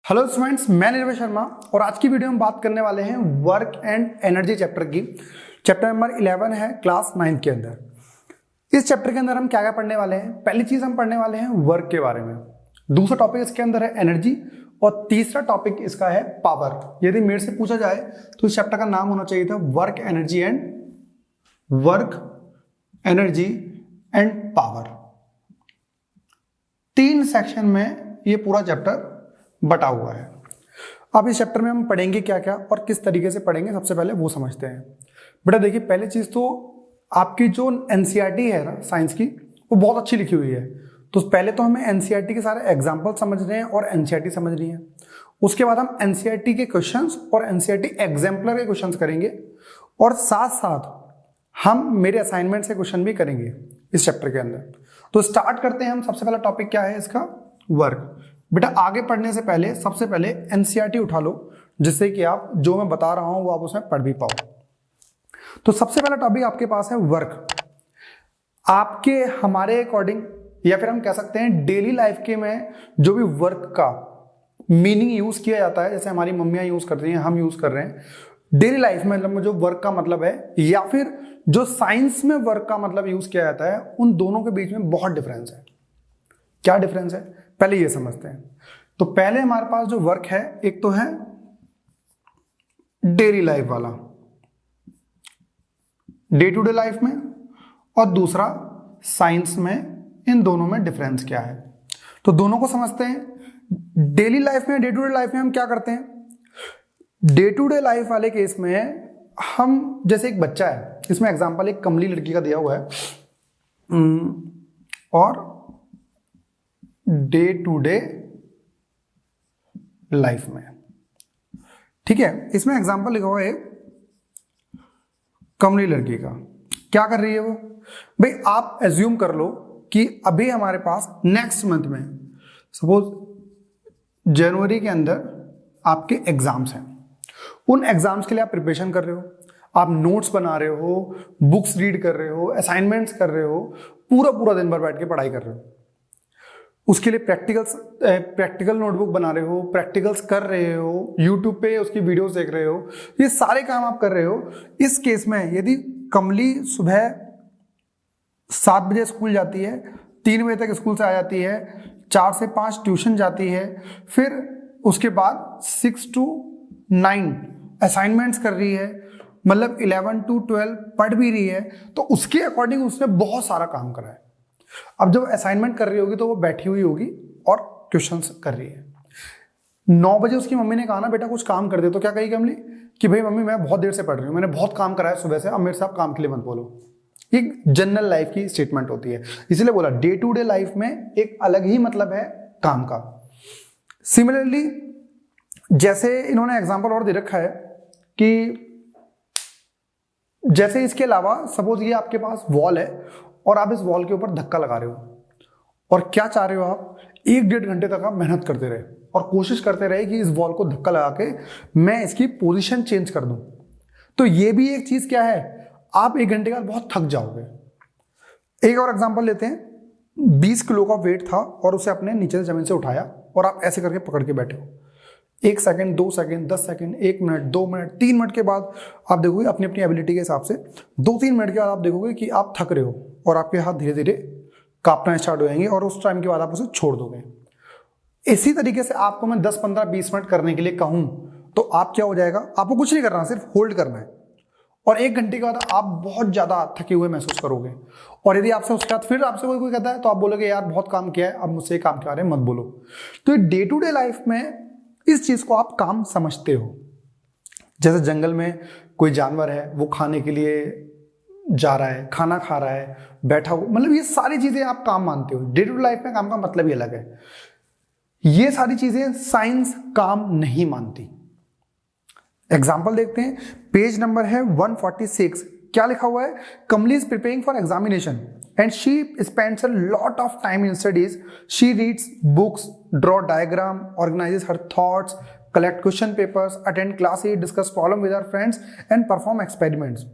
Hello students, मैं निर्भय शर्मा और आज की वीडियो में बात करने वाले हैं वर्क एंड एनर्जी चैप्टर की। चैप्टर नंबर 11 है क्लास 9 के अंदर। इस चैप्टर के अंदर हम क्या क्या पढ़ने वाले हैं? पहली चीज हम पढ़ने वाले हैं वर्क के बारे में, दूसरा टॉपिक इसके अंदर है एनर्जी और तीसरा टॉपिक इसका है पावर। यदि मेरे से पूछा जाए तो इस चैप्टर का नाम होना चाहिए था work energy and power. 3 section में ये पूरा चैप्टर बटा हुआ है। अब इस चैप्टर में हम पढ़ेंगे क्या क्या और किस तरीके से पढ़ेंगे, सबसे पहले वो समझते हैं। बेटा देखिए, पहले चीज तो आपकी जो एनसीईआरटी है ना साइंस की, वो बहुत अच्छी लिखी हुई है। तो पहले तो हमें एनसीईआरटी के सारे एग्जाम्पल समझने हैं और एनसीईआरटी समझनी है। उसके बाद हम एनसीईआरटी के क्वेश्चंस और एनसीईआरटी एग्जाम्पलर के क्वेश्चंस करेंगे और साथ साथ हम मेरे असाइनमेंट से क्वेश्चन भी करेंगे इस चैप्टर के अंदर। तो स्टार्ट करते हैं हम। सबसे पहला टॉपिक क्या है इसका? वर्क। बेटा आगे पढ़ने से पहले सबसे पहले एनसीईआरटी उठा लो, जिससे कि आप जो मैं बता रहा हूं वो आप उसमें पढ़ भी पाओ। तो सबसे पहला टॉपिक आपके पास है वर्क। आपके हमारे अकॉर्डिंग या फिर हम कह सकते हैं डेली लाइफ के में जो भी वर्क का मीनिंग यूज किया जाता है, जैसे हमारी मम्मियां यूज कर रही हैं, हम यूज कर रहे हैं डेली लाइफ में, मतलब जो वर्क का मतलब है या फिर जो साइंस में वर्क का मतलब यूज किया जाता है, उन दोनों के बीच में बहुत डिफरेंस है। क्या डिफरेंस है पहले ये समझते हैं। तो पहले हमारे पास जो वर्क है, एक तो है डेली लाइफ वाला, डे टू डे लाइफ में, और दूसरा साइंस में। इन दोनों में डिफरेंस क्या है तो दोनों को समझते हैं। डेली लाइफ में, डे टू डे लाइफ में हम क्या करते हैं? डे टू डे लाइफ वाले केस में हम, जैसे एक बच्चा है, इसमें एग्जांपल एक कमली लड़की का दिया हुआ है, और डे टू डे लाइफ में, ठीक है, इसमें एग्जांपल लिखा हुआ है कमली लड़की का। क्या कर रही है वो? भाई आप एज्यूम कर लो कि अभी हमारे पास नेक्स्ट मंथ में, सपोज जनवरी के अंदर आपके एग्जाम्स हैं। उन एग्जाम्स के लिए आप प्रिपरेशन कर रहे हो, आप नोट्स बना रहे हो, बुक्स रीड कर रहे हो, असाइनमेंट्स कर रहे हो, पूरा दिन भर बैठ के पढ़ाई कर रहे हो। उसके लिए प्रैक्टिकल नोटबुक बना रहे हो, प्रैक्टिकल्स कर रहे हो, यूट्यूब पे उसकी वीडियोस देख रहे हो, ये सारे काम आप कर रहे हो। इस केस में यदि कमली सुबह 7 बजे स्कूल जाती है, 3 बजे तक स्कूल से आ जाती है, 4 से 5 ट्यूशन जाती है, फिर उसके बाद 6 to 9 असाइनमेंट्स कर रही है, मतलब 11 to 12 पढ़ भी रही है, तो उसके अकॉर्डिंग उसने बहुत सारा काम करा है। अब जब असाइनमेंट कर रही होगी तो वो बैठी हुई होगी और क्वेश्चंस कर रही है। 9 बजे उसकी मम्मी ने कहा ना बेटा कुछ काम कर दे, तो क्या कही कमली कि भाई मम्मी मैं बहुत देर से पढ़ रही हूँ, मैंने बहुत काम करा है सुबह से, अब मेरे से आप काम के लिए मत बोलो। एक जनरल लाइफ की स्टेटमेंट होती है, इसलिए बोला डे टू डे लाइफ में एक अलग ही मतलब है काम का। सिमिलरली जैसे इन्होंने एग्जांपल और दे रखा है कि जैसे इसके अलावा सपोज ये आपके पास वॉल है और आप इस वॉल के ऊपर धक्का लगा रहे हो, और क्या चाह रहे हो आप? 1-1.5 घंटे तक आप मेहनत करते रहे और कोशिश करते रहे कि इस वॉल को धक्का लगा के मैं इसकी पोजीशन चेंज कर दूं। तो ये भी एक चीज क्या है, आप 1 घंटे के बाद बहुत थक जाओगे। एक और एग्जांपल लेते हैं। 20 किलो का वेट था और उसे अपने नीचे से जमीन से उठाया और आप ऐसे करके पकड़ के बैठे हो। 1 second, 2 second, 10 second, 1 minute, 2 minute, 3 minute के बाद आप देखोगे अपनी अपनी एबिलिटी के हिसाब से 2-3 मिनट के बाद आप देखोगे कि आप थक रहे हो और आपके हाथ धीरे धीरे कांपना स्टार्ट हो जाएंगे और उस टाइम के बाद आप उसे छोड़ दोगे। इसी तरीके से आपको मैं 10, 15, 20 मिनट करने के लिए कहूं तो आप क्या हो जाएगा, आपको कुछ नहीं करना, सिर्फ होल्ड करना है, और 1 घंटे के बाद आप बहुत ज्यादा थके हुए महसूस करोगे। और यदि आपसे उसके बाद फिर आपसे कोई कहता है तो आप बोलोगे यार बहुत काम किया है, अब मुझसे काम के बारे में मत बोलो। तो डे टू डे लाइफ में इस चीज को आप काम समझते हो। जैसे जंगल में कोई जानवर है, वो खाने के लिए जा रहा है, खाना खा रहा है, बैठा हुआ, मतलब ये सारी चीजें आप काम मानते हो। डे टू डे लाइफ में काम का मतलब ही अलग है। ये सारी चीजें साइंस काम नहीं मानती। एग्जाम्पल देखते हैं, पेज नंबर है 146। क्या लिखा हुआ है? कमली is preparing for examination and she spends a lot of time in studies. She reads books, draw diagram, organizes her thoughts, collect question papers, attend classes, discuss problem with her friends, and perform experiments.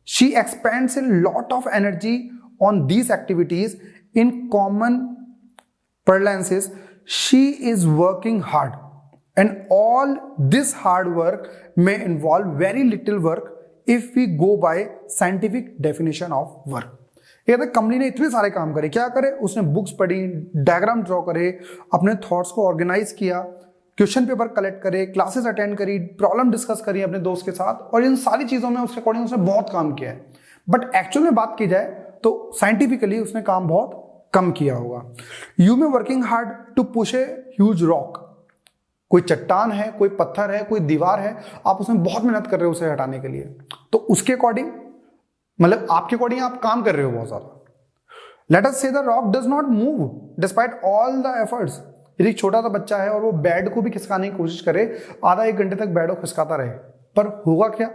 She expends a lot of energy on these activities. In common parlance, she is working hard. And all this hard work may involve very little work if we go by scientific definition of work. ये company ने इतने सारे काम करे, क्या करे, उसने books पढ़ी, डायग्राम ड्रॉ करे, अपने थॉट्स को ऑर्गेनाइज किया, क्वेश्चन पेपर कलेक्ट करे, क्लासेस अटेंड करी, प्रॉब्लम डिस्कस करी अपने दोस्त के साथ, और इन सारी चीजों में उसके अकॉर्डिंग उसने बहुत काम किया है। बट एक्चुअल में बात की जाए तो साइंटिफिकली उसने काम बहुत कम किया होगा। You may working hard to push a huge rock, कोई चट्टान है, कोई पत्थर है, कोई दीवार है, आप उसमें बहुत मेहनत कर रहे हो उसे हटाने के लिए, तो उसके अकॉर्डिंग मतलब आपके अकॉर्डिंग आप काम कर रहे हो बहुत ज्यादा। लेट अस से the rock does not move despite all the efforts. यदि छोटा सा बच्चा है और वो बेड को भी खिसकाने की कोशिश करे, आधा एक घंटे तक बेड को खिसकाता रहे, पर होगा क्या,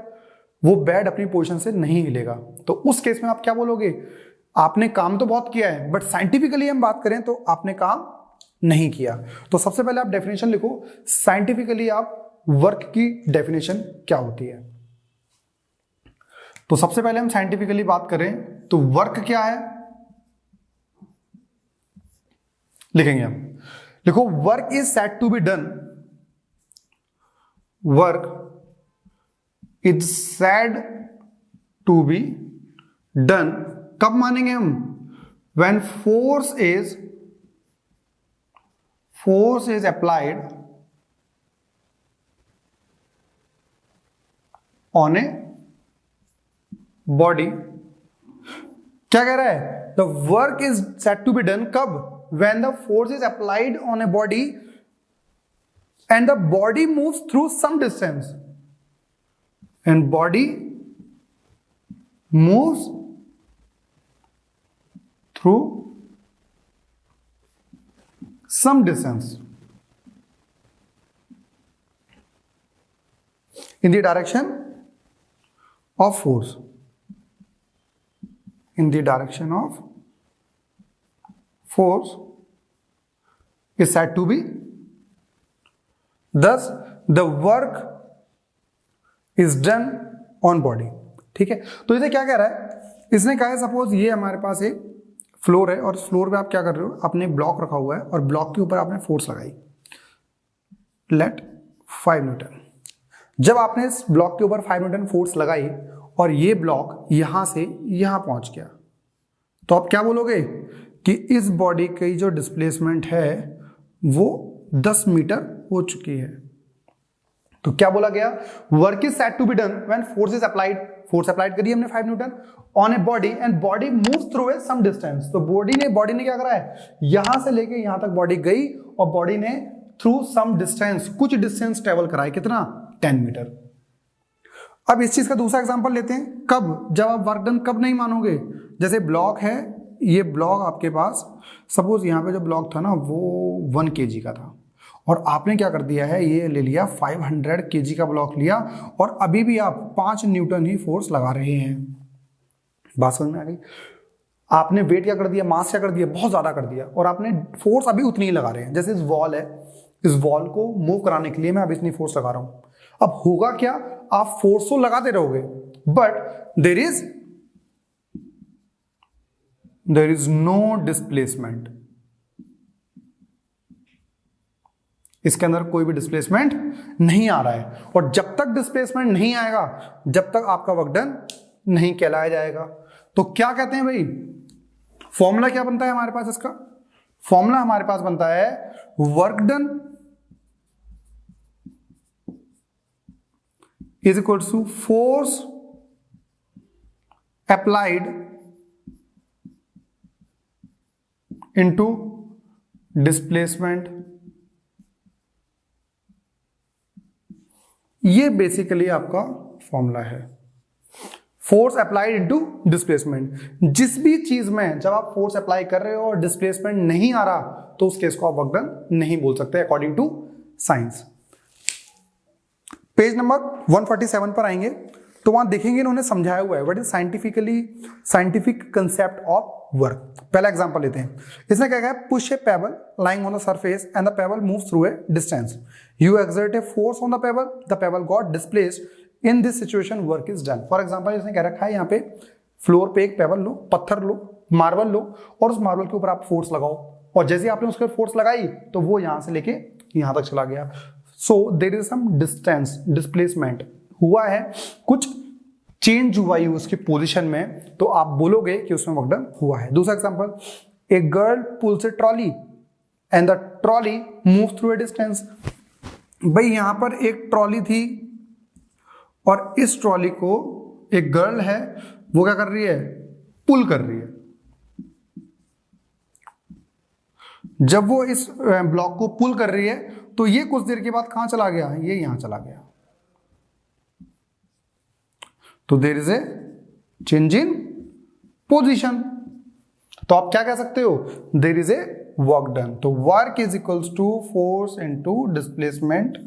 वो बेड अपनी पोजीशन से नहीं हिलेगा। तो उस केस में आप क्या बोलोगे, आपने काम तो बहुत किया है बट साइंटिफिकली हम बात करें तो आपने काम नहीं किया। तो सबसे पहले आप डेफिनेशन लिखो, साइंटिफिकली आप वर्क की डेफिनेशन क्या होती है। तो सबसे पहले हम साइंटिफिकली बात करें तो वर्क क्या है, लिखेंगे हम, लिखो work is said to be done, work is said to be done, कब मानेंगे हम, when force is applied on a body. क्या कह रहा है, the work is said to be done कब, when the force is applied on a body and the body moves through some distance, and body moves through some distance in the direction of force, in the direction of force is said to be, thus the work is done on body। ठीक है, तो इसे क्या कह रहा है, इसने कहा है सपोज ये हमारे पास एक फ्लोर है और फ्लोर पे आप क्या कर रहे हो, आपने ब्लॉक रखा हुआ है और ब्लॉक के ऊपर आपने फोर्स लगाई, लेट 5 न्यूटन। जब आपने इस ब्लॉक के ऊपर 5 न्यूटन फोर्स लगाई और ये ब्लॉक यहां से यहां पहुंच गया, तो आप क्या बोलोगे कि इस बॉडी की जो डिस्प्लेसमेंट है वो 10 मीटर हो चुकी है। तो क्या बोला गया, work is said to be done when force is applied, force applied करी हमने 5 newton on a body and body moves through a some distance. तो बॉडी ने क्या करा है, यहां से लेके यहां तक बॉडी गई और बॉडी ने थ्रू सम डिस्टेंस, कुछ डिस्टेंस ट्रेवल करा है, कितना, 10 मीटर। अब इस चीज का दूसरा एग्जांपल लेते हैं, कब, जब आप वर्क डन कब नहीं मानोगे, जैसे ब्लॉक है, ये ब्लॉक आपके पास, सपोज यहाँ पे जो ब्लॉक था ना वो 1 kg का था और आपने क्या कर दिया है, ये ले लिया 500 kg का ब्लॉक लिया और अभी भी आप 5 न्यूटन ही फोर्स लगा रहे हैं। बात समझ में आ गई, आपने वेट क्या कर दिया, मास क्या कर दिया, बहुत ज्यादा कर दिया और आपने फोर्स अभी उतनी ही लगा रहे हैं। जैसे इस वॉल है, इस वॉल को मूव कराने के लिए मैं अभी इतनी फोर्स लगा रहा हूं, अब होगा क्या, आप फोर्स तो लगाते रहोगे but there is no displacement, इसके अंदर कोई भी डिस्प्लेसमेंट नहीं आ रहा है और जब तक डिस्प्लेसमेंट नहीं आएगा जब तक आपका वर्क डन नहीं कहलाया जाएगा। तो क्या कहते हैं भाई, फॉर्मूला क्या बनता है हमारे पास, इसका फॉर्मूला हमारे पास बनता है work done is equal to force applied into displacement. ये बेसिकली आपका फॉर्मूला है, फोर्स अप्लाइड इनटू डिस्प्लेसमेंट। जिस भी चीज में जब आप फोर्स अप्लाई कर रहे हो और डिस्प्लेसमेंट नहीं आ रहा तो उस केस को आप वर्क डन नहीं बोल सकते according to science. Page number 147 पर आएंगे तो वहां देखेंगे इन्होंने समझाया हुआ है what is scientific concept of work. पहला एग्जांपल लेते हैं, इसने क्या कहा, push A payable lying on the surface and the payable moves through a distance, you exert a force on the payable got displaced, in this situation work is done. For example इसने कह रखा है यहाँ पे floor पे एक payable लो, पत्थर लो, marble लो और उस मार्बल के ऊपर आप फोर्स लगाओ और जैसे आपने उसके फोर्स लगाई तो वो यहां से लेके यहां तक चला गया। So there is some distance displacement हुआ है, कुछ चेंज हुआ है उसकी पोजीशन में, तो आप बोलोगे कि उसमें वर्क डन हुआ है। दूसरा example, a girl pulls a trolley and the trolley move through a distance. भाई यहां पर एक ट्रॉली थी और इस ट्रॉली को एक गर्ल है वो क्या कर रही है, पुल कर रही है। जब वो इस ब्लॉक को पुल कर रही है तो ये कुछ देर के बाद कहां चला गया, ये यहां चला गया। तो there is a change in position. तो आप क्या कह सकते हो, there is a work done. तो work is equals to force into displacement.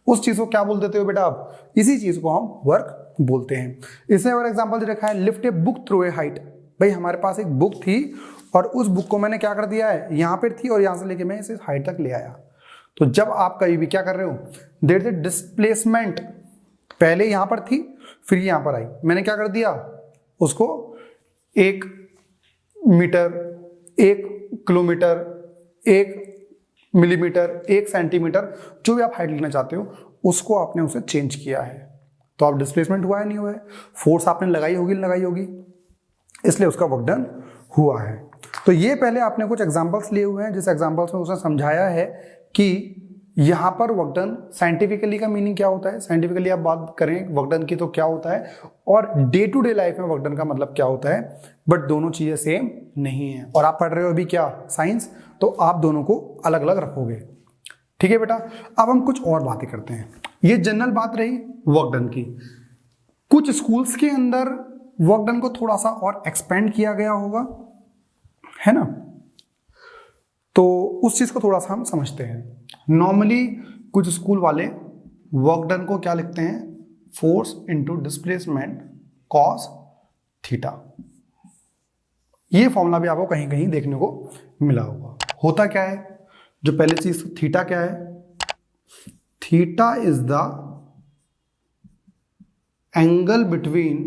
उस चीज को क्या बोल देते हो बेटा आप, इसी चीज को हम वर्क बोलते हैं। इसमें और एग्जांपल दे रखा है, lift a book through a height. भाई हमारे पास एक बुक थी और उस बुक को मैंने क्या कर दिया है, यहां पर थी और यहां से लेके मैं इसे हाइट तक ले आया। तो जब आप कहीं भी क्या कर रहे हो, देयर इज ए डिस्प्लेसमेंट। पहले यहां पर थी फिर यहां पर आई, मैंने क्या कर दिया, उसको 1 मीटर, 1 किलोमीटर, 1 मिलीमीटर, 1 सेंटीमीटर, जो भी आप हाइट लेना चाहते हो उसको आपने उसे चेंज किया है। तो आप डिस्प्लेसमेंट हुआ है नहीं हुआ है, फोर्स आपने लगाई होगी, इसलिए उसका वर्क डन हुआ है। तो ये पहले आपने कुछ एग्जांपल्स लिए हुए हैं, जिस एग्जांपल्स में उसने समझाया है कि यहां पर वर्क डन साइंटिफिकली का मीनिंग क्या होता है, साइंटिफिकली आप बात करें वर्क डन की तो क्या होता है, और डे टू डे लाइफ में वर्क डन का मतलब क्या होता है, बट दोनों चीजें सेम नहीं है। और आप पढ़ रहे हो अभी क्या, साइंस, तो आप दोनों को अलग अलग रखोगे। ठीक है बेटा, अब हम कुछ और बातें करते हैं। ये जनरल बात रही वर्क डन की। कुछ स्कूल्स के अंदर वर्क डन को थोड़ा सा और एक्सपेंड किया गया होगा, है ना, तो उस चीज को थोड़ा सा हम समझते हैं। नॉर्मली कुछ स्कूल वाले वर्क डन को क्या लिखते हैं, force into displacement cos theta. ये फॉर्मूला भी आपको कहीं कहीं देखने को मिला होगा। होता क्या है, जो पहली चीज थीटा क्या है, theta is the angle between,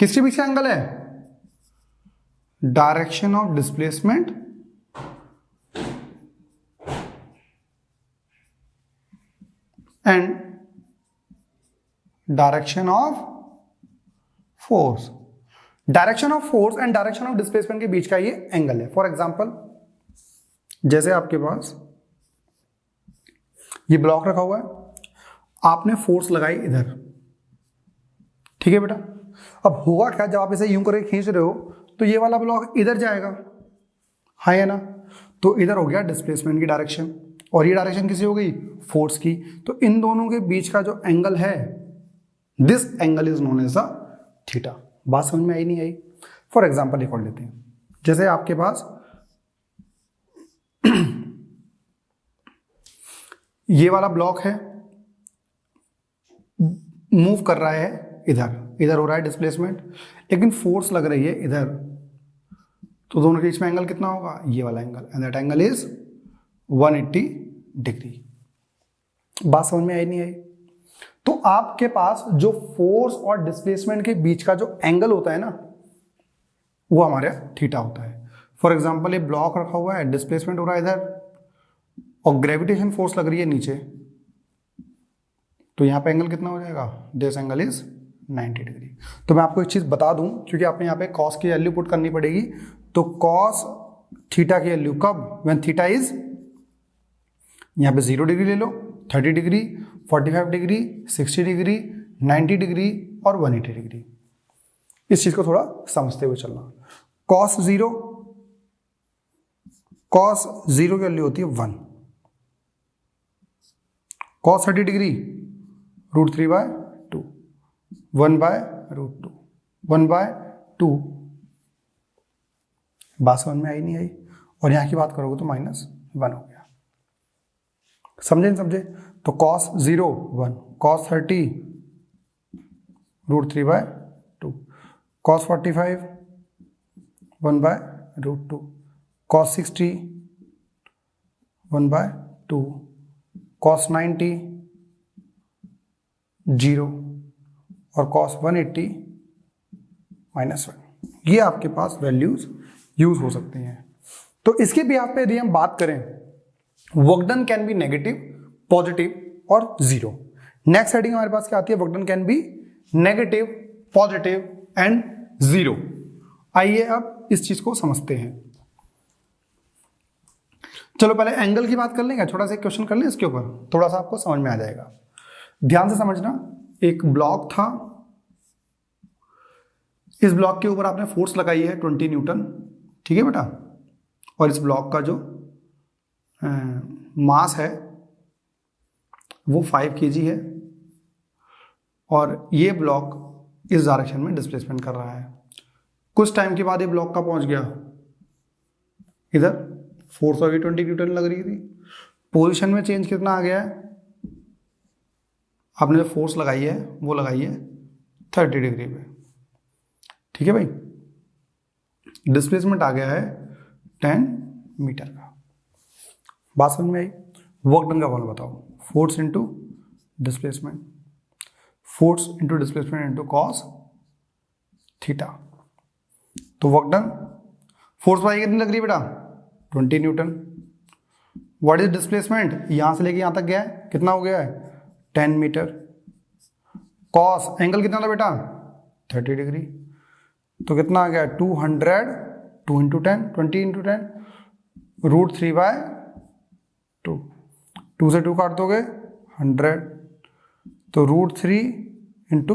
किसके बीच का एंगल है, direction of displacement and direction of force. Direction of force and direction of displacement के बीच का ये एंगल है। फॉर एग्जांपल, जैसे आपके पास ये ब्लॉक रखा हुआ है, आपने फोर्स लगाई इधर, ठीक है बेटा। अब होगा क्या, जब आप इसे यूं करके खींच रहे हो तो ये वाला ब्लॉक इधर जाएगा, हाँ या ना, तो इधर हो गया डिस्प्लेसमेंट की डायरेक्शन और ये डायरेक्शन किसी हो गई, फोर्स की। तो इन दोनों के बीच का जो एंगल है, this angle is known as the theta. बात समझ में आई नहीं आई? फॉर एग्जांपल एक और लेते हैं, जैसे आपके पास ये वाला ब्लॉक है, मूव कर रहा है इधर हो रहा है डिस्प्लेसमेंट, लेकिन फोर्स लग रही है इधर, तो दोनों के बीच में एंगल कितना होगा, ये वाला angle, and that angle is 180 degree. बात समझ में आई नहीं आई? तो आपके पास जो फोर्स और डिस्प्लेसमेंट के बीच का जो एंगल होता है ना, वो हमारे थीटा होता है। फॉर एग्जांपल ये ब्लॉक रखा हुआ है, डिस्प्लेसमेंट हो रहा है इधर और ग्रेविटेशन फोर्स लग रही है नीचे, तो यहां पे एंगल कितना हो जाएगा, दिस एंगल इज 90 डिग्री। तो मैं आपको एक चीज बता दूं, क्योंकि आपने यहाँ पे कॉस की वैल्यू पुट करनी पड़ेगी, तो कॉस थीटा की वैल्यू कब, व्हेन थीटा इज, यहाँ पे 0 डिग्री ले लो, 30 डिग्री, 45 डिग्री, 60 डिग्री, 90 डिग्री और 180 डिग्री। इस चीज को थोड़ा समझते हुए चलना। कॉस 0 की वैल्यू होती है 1, कॉस 30 डिग्री √3/2, 1/√2, 1/2। बात समझ में आई नहीं आई? और यहां की बात करोगे तो -1 हो गया। समझे नहीं समझे? तो cos 0 1, cos 30 √3/2, cos 45 1/√2, cos 60 1/2, cos 90 0 और cos 180 -1। ये आपके पास वैल्यूज यूज हो सकती हैं। तो इसके बिहाफ पे यदि हम बात करें, work done can be negative positive और जीरो। नेक्स्ट हेडिंग हमारे पास क्या आती है, work done can be negative, positive and zero. आइए अब इस चीज को समझते हैं। चलो पहले एंगल की बात कर लेंगे, छोटा सा क्वेश्चन कर लें इसके ऊपर, थोड़ा सा आपको समझ में आ जाएगा। ध्यान से समझना, एक ब्लॉक था, इस ब्लॉक के ऊपर आपने फोर्स लगाई है 20 न्यूटन, ठीक है बेटा, और इस ब्लॉक का जो मास है वो 5 kg है, और ये ब्लॉक इस डायरेक्शन में डिस्प्लेसमेंट कर रहा है। कुछ टाइम के बाद ये ब्लॉक का पहुंच गया इधर, फोर्स अभी 20 न्यूटन लग रही थी, पोजीशन में चेंज कितना आ गया है, आपने जो फोर्स लगाई है वो लगाई है 30 डिग्री पे, ठीक है भाई। डिस्प्लेसमेंट आ गया है 10 मीटर का। बात समझ में आई? वर्क डन का फॉर्मूला बताओ, force into displacement, force into displacement into cos theta. तो वर्क डन, फोर्स वाई कितनी लग रही है बेटा 20 न्यूटन। व्हाट इज डिस्प्लेसमेंट, यहां से लेके यहां तक गया है, कितना हो गया है 10 मीटर। कॉस एंगल कितना था बेटा 30 डिग्री, तो कितना आ गया 200, 2 इंटू 10, 20 इंटू 10, √3/2, 2 से 2 काट दोगे 100, तो √3 इंटू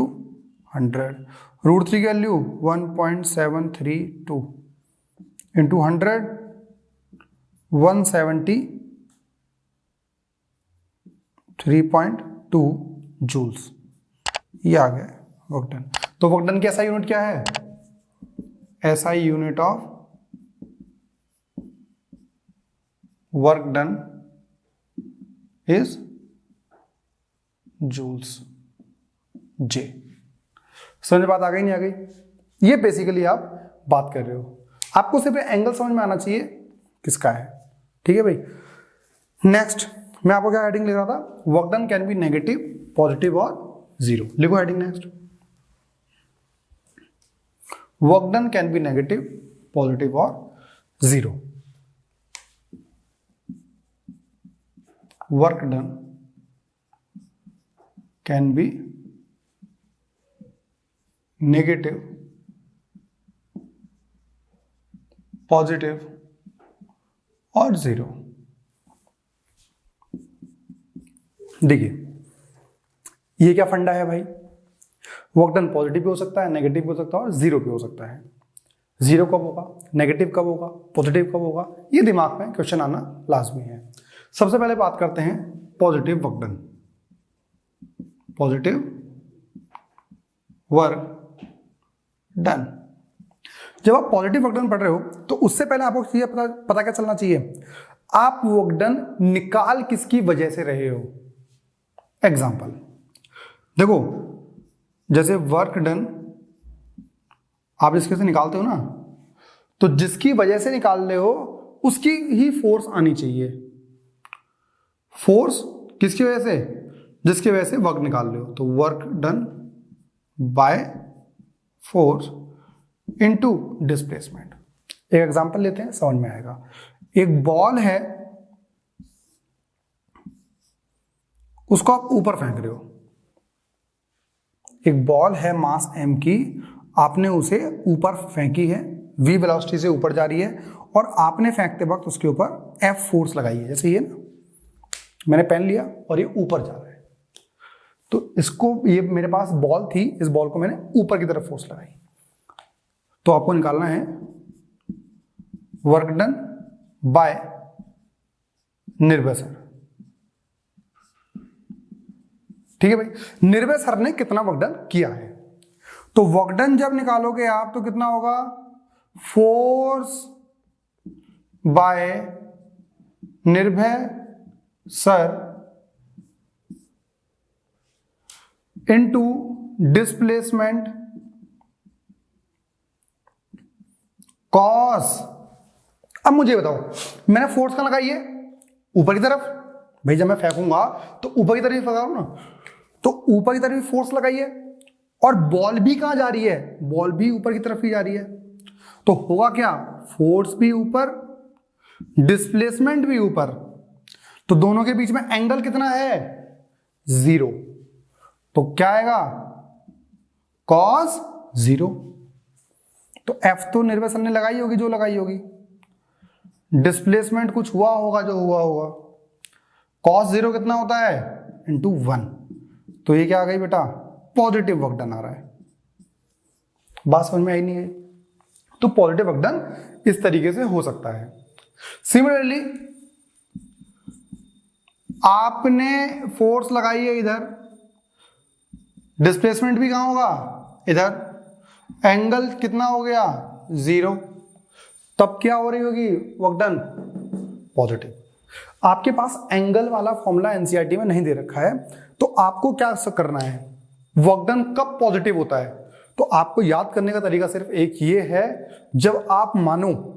100, √3 की वैल्यू 1.732 इंटू 100, 173.2 जूल्स, ये आ गया वर्क डन। तो वर्क डन की SI यूनिट क्या है, SI unit of work done is joules, J। समझ बात आ गई नहीं आ गई? ये बेसिकली आप बात कर रहे हो, आपको सिर्फ एंगल समझ में आना चाहिए किसका है, ठीक है भाई। नेक्स्ट मैं आपको क्या हेडिंग लिख रहा था, work done can be negative, positive और जीरो। लिखो heading next, work done can be negative, positive और zero. Work done can be negative, positive और जीरो। देखिए ये क्या फंडा है भाई, वर्क डन पॉजिटिव भी हो सकता है, नेगेटिव भी हो सकता है और जीरो भी हो सकता है। जीरो कब होगा, नेगेटिव कब होगा, पॉजिटिव कब होगा, ये दिमाग में क्वेश्चन आना लाजमी है। सबसे पहले बात करते हैं positive work done. Positive work done, जब आप पॉजिटिव वर्क डन पढ़ रहे हो तो उससे पहले आपको ये पता क्या चलना चाहिए, आप वर्क डन निकाल किसकी वजह से रहे हो। एग्जाम्पल देखो, जैसे वर्क डन आप इसके से निकालते हो ना, तो जिसकी वजह से निकाल रहे हो उसकी ही फोर्स आनी चाहिए। फोर्स किसकी वजह से, जिसकी वजह से वर्क निकाल रहे हो, तो work done by force into displacement. एक एग्जांपल लेते हैं, समझ में आएगा। एक बॉल है, उसको आप ऊपर फेंक रहे हो। एक बॉल है मास m की, आपने उसे ऊपर फेंकी है, v वेलोसिटी से ऊपर जा रही है, और आपने फेंकते वक्त उसके ऊपर F फोर्स लगाई है। जैसे ये ना, मैंने पेन लिया और ये ऊपर जा रहा है, तो इसको, ये मेरे पास बॉल थी, इस बॉल को मैंने ऊपर की तरफ फोर्स लगाई। तो आपको निकालना है वर्क डन बाय निर्भय सर। ठीक है भाई, निर्भय सर ने कितना वर्क डन किया है। तो वर्क डन जब निकालोगे आप तो कितना होगा, फोर्स बाय निर्भय सर इनटू डिस्प्लेसमेंट कॉस। अब मुझे बताओ, मैंने फोर्स कहां लगाई है, ऊपर की तरफ। भाई जब मैं फेंकूंगा तो ऊपर की तरफ ही फेंका ना, तो ऊपर की तरफ ही फोर्स लगाई है, और बॉल भी कहां जा रही है, बॉल भी ऊपर की तरफ ही जा रही है। तो होगा क्या, फोर्स भी ऊपर, डिस्प्लेसमेंट भी ऊपर। तो दोनों के बीच में एंगल कितना है? 0। तो क्या आएगा? cos 0। तो F तो निर्भय सर ने लगाई होगी जो लगाई होगी, डिस्प्लेसमेंट कुछ हुआ होगा जो हुआ होगा। cos 0 कितना होता है? इंटू 1। तो ये क्या आ गई बेटा? पॉजिटिव वर्क डन आ रहा है। बात समझ में आई नहीं है? तो पॉजिटिव वर्क डन इस तरीके से हो सकता है। सिमिलरली आपने फोर्स लगाई है इधर, डिस्प्लेसमेंट भी कहां होगा? इधर। एंगल कितना हो गया? 0। तब क्या हो रही होगी वर्क डन? पॉजिटिव। आपके पास एंगल वाला फॉर्मूला एनसीईआरटी में नहीं दे रखा है, तो आपको क्या करना है? वर्क डन कब पॉजिटिव होता है? तो आपको याद करने का तरीका सिर्फ एक ये है, जब आप मानो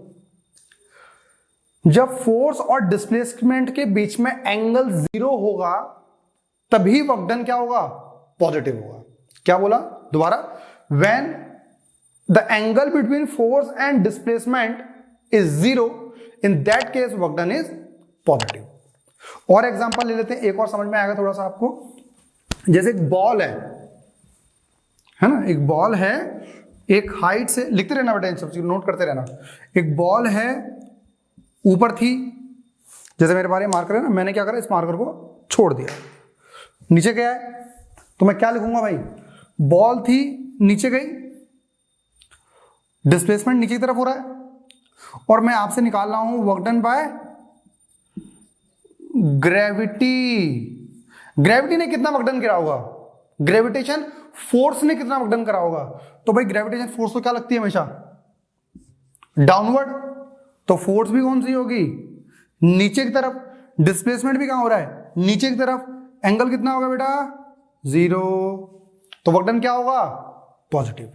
जब फोर्स और डिस्प्लेसमेंट के बीच में एंगल 0 होगा तभी वर्क डन क्या होगा? पॉजिटिव होगा। क्या बोला दोबारा? When the angle between force and displacement is 0, in that case work done is positive. और एग्जांपल ले लेते हैं, एक और समझ में आएगा थोड़ा सा आपको। जैसे एक बॉल है ना, एक बॉल है, एक हाइट से, लिखते रहना बेटा, इन सब चीज नोट करते रहना। एक बॉल है, ऊपर थी, जैसे मेरे पास मार्कर है ना, मैंने क्या करा, इस मार्कर को छोड़ दिया, नीचे गया है, तो मैं क्या लिखूंगा भाई? बॉल थी, नीचे गई, डिस्प्लेसमेंट नीचे की तरफ हो रहा है, और मैं आपसे निकाल रहा हूं work done by gravity. Gravity ने कितना वर्क डन करा होगा? ग्रेविटेशन फोर्स ने कितना वर्क डन करा होगा? तो भाई ग्रेविटेशन फोर्स तो क्या लगती है हमेशा? डाउनवर्ड। तो फोर्स भी कौन सी होगी? नीचे की तरफ। डिस्प्लेसमेंट भी कहां हो रहा है? नीचे की तरफ। एंगल कितना होगा बेटा? 0। तो वर्क डन क्या होगा? पॉजिटिव।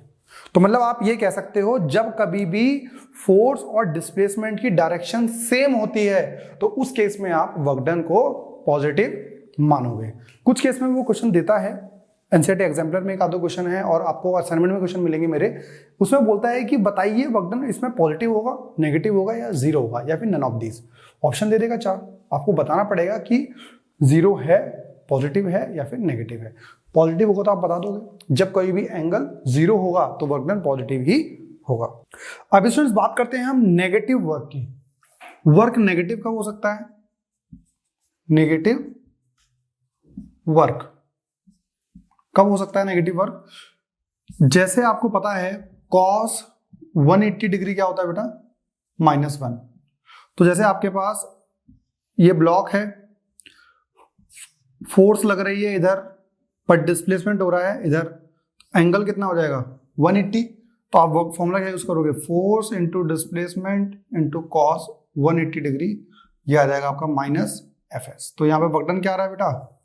तो मतलब आप ये कह सकते हो, जब कभी भी फोर्स और डिस्प्लेसमेंट की डायरेक्शन सेम होती है तो उस केस में आप वर्क डन को पॉजिटिव मानोगे। कुछ केस में वो क्वेश्चन देता है, एनसीईआरटी एग्जाम्पलर में एक आधो क्वेश्चन है, और आपको असाइनमेंट में क्वेश्चन मिलेंगे मेरे, उसमें बोलता है कि बताइए वर्क डन इसमें पॉजिटिव होगा, नेगेटिव होगा, या 0 होगा, या फिर नन ऑफ दीज। ऑप्शन दे देगा 4, आपको बताना पड़ेगा कि 0 है, पॉजिटिव है, या फिर नेगेटिव है। पॉजिटिव होगा तो आप बता दोगे, जब कोई भी एंगल 0 होगा तो वर्क डन पॉजिटिव ही होगा। अब स्टूडेंट्स बात करते हैं हम नेगेटिव वर्क की। वर्क नेगेटिव कब हो सकता है? नेगेटिव वर्क कब हो सकता है? नेगेटिव वर्क, जैसे आपको पता है cos 180 डिग्री क्या होता है बेटा? -1। तो जैसे आपके पास ये ब्लॉक है, फोर्स लग रही है इधर, पर डिस्प्लेसमेंट हो रहा है इधर, एंगल कितना हो जाएगा? 180। तो आप वर्क फॉर्मूला क्या यूज करोगे? Force into displacement into cos 180 degree, ये आ जाएगा आपका -Fs। तो यहां पे वर्क डन क्या आ रहा है बेटा?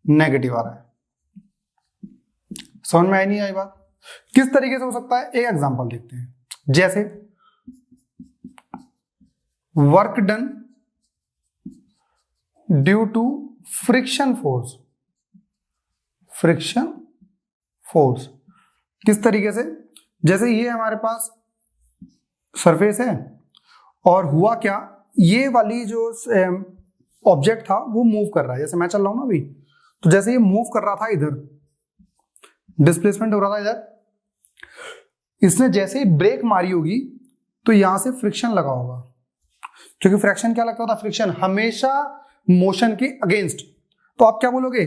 नेगेटिव आ रहा है। समझ में आई नहीं आई बात? किस तरीके से हो सकता है? एक एग्जांपल देखते हैं। जैसे work done due to friction force. Friction force किस तरीके से? जैसे ये हमारे पास सरफेस है, और हुआ क्या, ये वाली जो ऑब्जेक्ट था वो मूव कर रहा है, जैसे मैं चल रहा हूं ना अभी, तो जैसे ये मूव कर रहा था इधर, डिस्प्लेसमेंट हो रहा था इधर, इसने जैसे ही ब्रेक मारी होगी तो यहां से फ्रिक्शन लगा होगा, क्योंकि फ्रिक्शन क्या लगता था? फ्रिक्शन हमेशा मोशन के अगेंस्ट। तो आप क्या बोलोगे?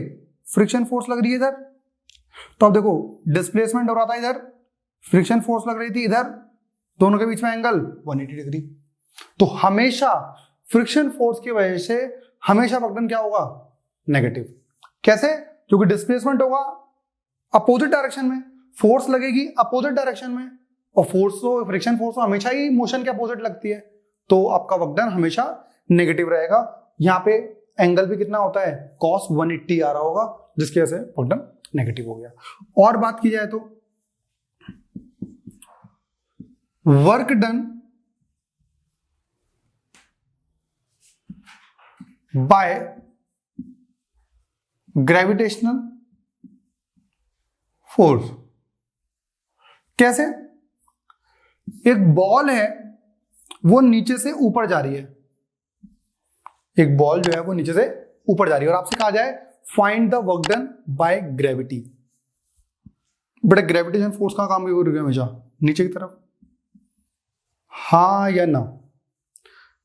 फ्रिक्शन फोर्स लग रही है इधर। तो अब देखो, डिस्प्लेसमेंट हो रहा था इधर, फ्रिक्शन फोर्स लग रही थी इधर, दोनों के बीच में एंगल 180 डिग्री। तो हमेशा फ्रिक्शन फोर्स की वजह से हमेशा वर्क डन क्या होगा? नेगेटिव। कैसे? क्योंकि डिस्प्लेसमेंट होगा अपोजिट डायरेक्शन में, फोर्स लगेगी अपोजिट डायरेक्शन में, और फोर्स तो, फ्रिक्शन फोर्स तो हमेशा ही मोशन के अपोजिट लगती है, तो आपका वर्क डन हमेशा नेगेटिव रहेगा। यहां पे एंगल भी कितना होता है? cos 180 आ रहा होगा, जिसकी वजह से वर्क डन नेगेटिव हो गया। और बात की जाए तो work done by gravitational force. कैसे? एक बॉल है, वो नीचे से ऊपर जा रही है, एक बॉल जो है वो नीचे से ऊपर जा रही है और आपसे कहा जाए find the work done by gravity. बेटा ग्रेविटेशन फोर्स कहां काम करेगी हमेशा? नीचे की तरफ। हाँ या ना?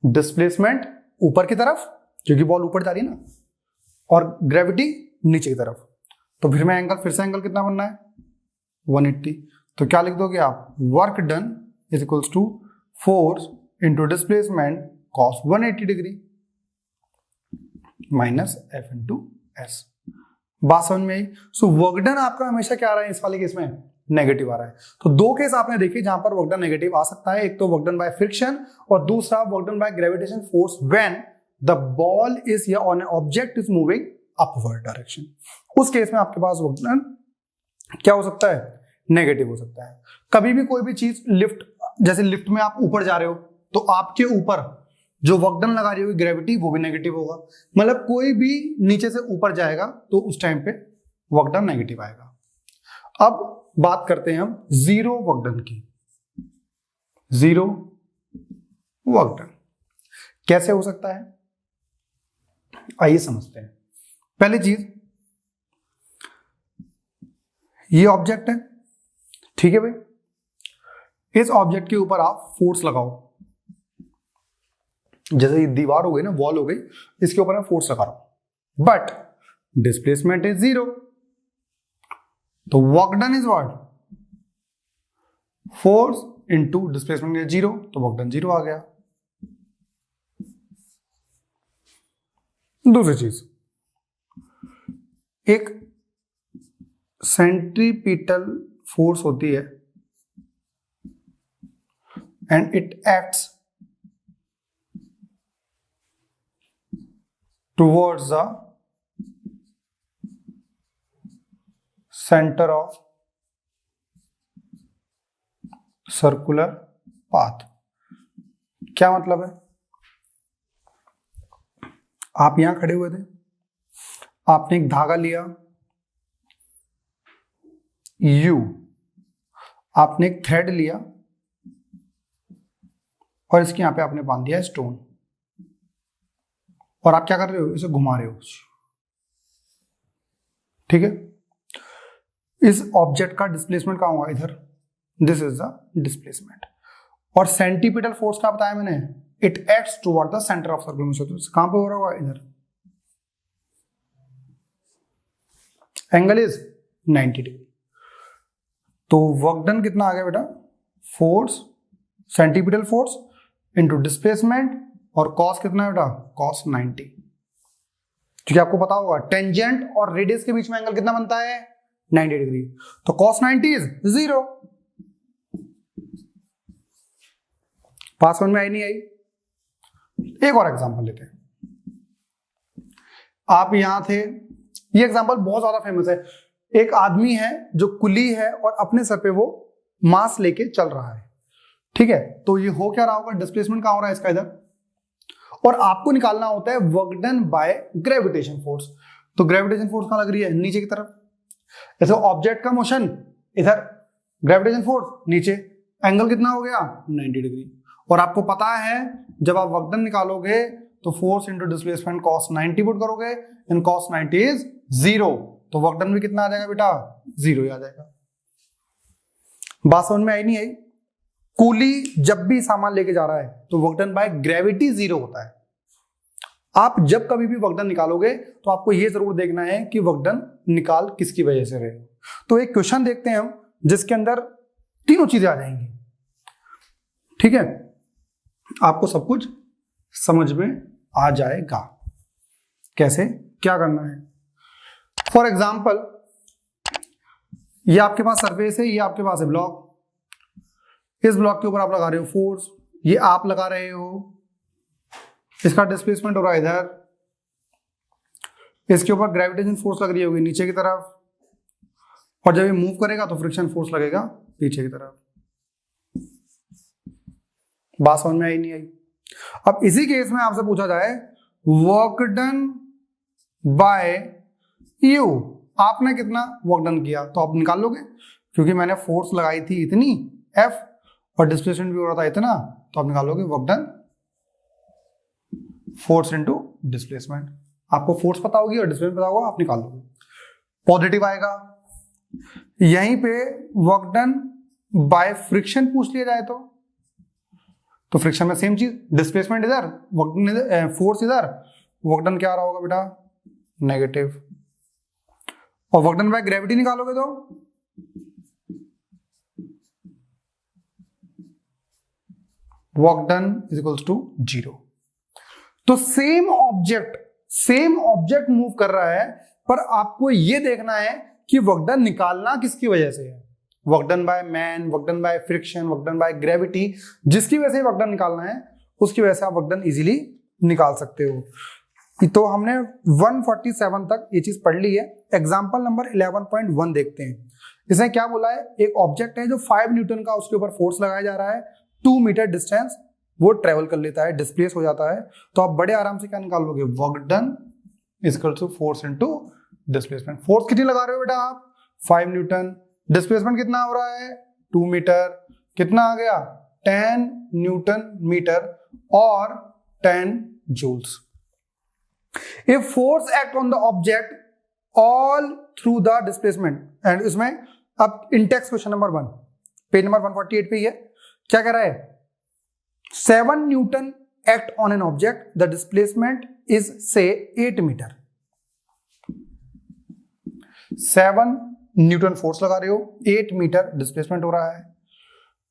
डिस्प्लेसमेंट ऊपर की तरफ क्योंकि बॉल ऊपर जा रही है ना, और ग्रेविटी नीचे की तरफ। तो फिर मैं एंगल, फिर से एंगल कितना बनना है? 180। तो क्या लिख दोगे आप? Work done is equals to force into displacement cos 180 degree minus F into S. बात समझ में आई? सो वर्क डन आपका हमेशा क्या आ रहा है इस वाले केस में? नेगेटिव आ रहा है। तो दो केस आपने देखे जहां पर वर्क डन नेगेटिव आ सकता है, एक तो वर्क डन बाय फ्रिक्शन और दूसरा work done by gravitation force when the ball is या on object is moving upward direction. उस केस में आपके पास वर्क डन क्या हो सकता है? नेगेटिव हो सकता है। कभी भी कोई भी चीज लिफ्ट, जैसे लिफ्ट में आप ऊपर जा रहे हो तो आपके ऊपर जो वर्क डन लगा रही होगी ग्रेविटी वो भी नेगेटिव होगा। मतलब कोई भी नीचे से ऊपर जाएगा तो उस टाइम पे वर्क डन नेगेटिव आएगा। अब बात करते हैं हम जीरो वर्क डन की। जीरो वर्क डन कैसे हो सकता है? आइए समझते हैं। पहली चीज, ये ऑब्जेक्ट है, ठीक है भाई। इस ऑब्जेक्ट के ऊपर आप फोर्स लगाओ, जैसे ये दीवार हो गई ना, वॉल हो गई, इसके ऊपर मैं फोर्स लगा रहा हूं, बट डिस्प्लेसमेंट इज जीरो। तो work done is what? Force into displacement is zero, तो वर्क डन जीरो आ गया। दूसरी चीज, एक सेंट्रीपिटल फोर्स होती है and it acts towards the center of circular path। क्या मतलब है? आप यहां खड़े हुए थे, आपने एक धागा लिया U, आपने एक थ्रेड लिया और इसके यहां पे आपने बांध दिया स्टोन, और आप क्या कर रहे हो? इसे घुमा रहे हो, ठीक है। इस ऑब्जेक्ट का डिस्प्लेसमेंट कहां होगा? इधर। This is the displacement. और सेंटीपिटल फोर्स क्या बताया मैंने? It acts toward the centre of circular motion. कहां पे हो रहा होगा? इधर। Angle is 90 degree. तो वर्क डन कितना आ गया बेटा? Force, centripetal force into displacement, और कॉस कितना है बेटा? कॉस 90। क्योंकि आपको पता होगा टेंजेंट और रेडियस के बीच में एंगल कितना बनता है? 90 डिग्री। तो कॉस 90 इज जीरो। पास समझ में आई नहीं आई? एक और एग्जांपल लेते हैं। आप यहां थे, ये एग्जांपल बहुत ज्यादा फेमस है। एक आदमी है जो कुली है और अपने सर पे वो मास लेके चल रहा है, ठीक है। तो ये हो क्या रहा होगा? डिस्प्लेसमेंट कहां हो रहा है इसका? इधर। और आपको निकालना होता है work done by gravitation force. तो ग्रेविटेशन फोर्स कहां लग रही है? नीचे की तरफ। जैसे ऑब्जेक्ट का मोशन इधर, ग्रेविटेशन फोर्स नीचे, एंगल कितना हो गया? 90 डिग्री। और आपको पता है जब आप वर्क डन निकालोगे तो force into displacement cos 90 put करोगे, एंड कॉस 90 इज जीरो। तो वर्क डन भी कितना आ जाएगा बेटा? जीरो ही आ जाएगा। बात समझ में आई नहीं आई? कूली जब भी सामान लेके जा रहा है तो work done by gravity zero होता है। आप जब कभी भी वर्क डन निकालोगे तो आपको यह जरूर देखना है कि वर्क डन निकाल किसकी वजह से रहे हो। तो एक क्वेश्चन देखते हैं हम जिसके अंदर तीनों चीजें आ जाएंगी, ठीक है। आपको सब कुछ समझ में आ जाएगा कैसे क्या करना है। फॉर एग्जाम्पल, ये आपके पास सरफेस है, ये आपके पास है ब्लॉक। इस ब्लॉक के ऊपर आप लगा रहे हो फोर्स, ये आप लगा रहे हो, इसका डिस्प्लेसमेंट हो रहा है इधर, इसके ऊपर ग्रेविटेशन फोर्स लग रही होगी नीचे की तरफ, और जब ये मूव करेगा तो फ्रिक्शन फोर्स लगेगा पीछे की तरफ। बात समझ में आई नहीं आई? अब इसी केस में आपसे पूछा जाए वर्क डन बाय यू, आपने कितना वर्क डन किया, तो आप निकाल लोगे, क्योंकि मैंने फोर्स लगाई थी इतनी F और डिस्प्लेसमेंट भी हो रहा था इतना, तो आप निकालोगे work done force into displacement. आपको फोर्स पता होगी और डिस्प्लेसमेंट पता होगा, आप निकाल लोगे। पॉजिटिव आएगा। यहीं पे वर्क डन बाय फ्रिक्शन पूछ लिया जाए तो फ्रिक्शन में सेम चीज, डिस्प्लेसमेंट इधर, वर्क डन फोर्स इधर, वर्क डन क्या आ रहा होगा बेटा, नेगेटिव। और वर्क डन बाय ग्रेविटी निकालोगे तो work done is equals to 0। तो सेम ऑब्जेक्ट मूव कर रहा है, पर आपको यह देखना है कि वर्क डन निकालना किसकी वजह से है। Work done by man, work done by friction, work done by gravity, जिसकी वजह से वर्क डन निकालना है उसकी वजह से आप वर्क डन इजीली निकाल सकते हो। तो हमने 147 तक ये चीज पढ़ ली है। एग्जांपल नंबर 11.1 देखते हैं। इसने क्या बोला है, एक ऑब्जेक्ट है जो 5 न्यूटन का उसके ऊपर फोर्स लगाया जा रहा है, 2 मीटर डिस्टेंस वो ट्रेवल कर लेता है, डिस्प्लेस हो जाता है। तो आप बड़े आराम से क्या निकालोगे, work done is equal to force into displacement. Force कितनी लगा रहे हो बेटा आप, 5 न्यूटन। डिस्प्लेसमेंट कितना हो रहा है, 2 मीटर। कितना आ गया, 10 न्यूटन मीटर और 10 joules. If force act on the object all through the displacement, and इसमें अब इंटेक्स क्वेश्चन नंबर 1 पेज नंबर 148 पे ही है। क्या कह रहा है, 7 newton act on an object, the displacement is से 8 मीटर। 7 न्यूटन फोर्स लगा रहे हो, 8 मीटर डिस्प्लेसमेंट हो रहा है।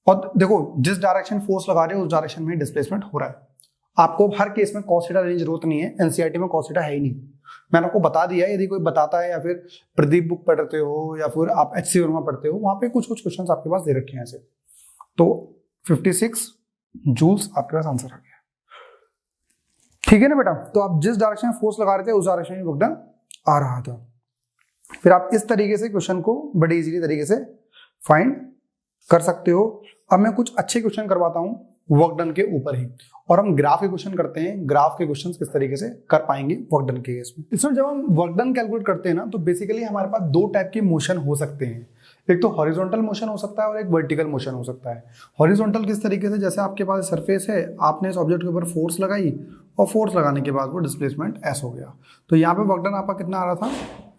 और देखो जिस डायरेक्शन फोर्स लगा रहे हो उस डायरेक्शन में डिस्प्लेसमेंट हो रहा है। आपको हर केस में कॉस थीटा लेने की जरूरत नहीं है, एनसीईआरटी में कॉस थीटा है ही नहीं। मैंने आपको बता दिया, यदि कोई बताता है या फिर प्रदीप बुक पढ़ते हो या फिर आप एचसी वर्मा पढ़ते हो, वहां पे कुछ क्वेश्चंस आपके पास दे रखे हैं ऐसे। तो 56 जूल्स आपके पास आंसर आ गया, ठीक है ना बेटा। तो आप जिस डायरेक्शन में फोर्स लगा रहे थे उस डायरेक्शन में वर्क डन आ रहा था। फिर आप इस तरीके से क्वेश्चन को बड़े इजीली तरीके से फाइंड कर सकते हो। अब मैं कुछ अच्छे क्वेश्चन करवाता हूं वर्क डन के ऊपर ही, और हम ग्राफ के क्वेश्चन करते हैं। ग्राफ के क्वेश्चन किस तरीके से कर पाएंगे वर्क डन के केस में। इसमें जब हम वर्क डन कैलकुलेट करते हैं ना, तो बेसिकली हमारे पास 2 टाइप के मोशन हो सकते हैं। एक तो हॉरिजॉन्टल मोशन हो सकता है और एक वर्टिकल मोशन हो सकता है। हॉरिजॉन्टल किस तरीके से, जैसे आपके पास सरफेस है, आपने इस ऑब्जेक्ट के ऊपर फोर्स लगाई और फोर्स लगाने के बाद वो डिस्प्लेसमेंट एस हो गया। तो यहाँ पे वर्क डन आपका कितना आ रहा था,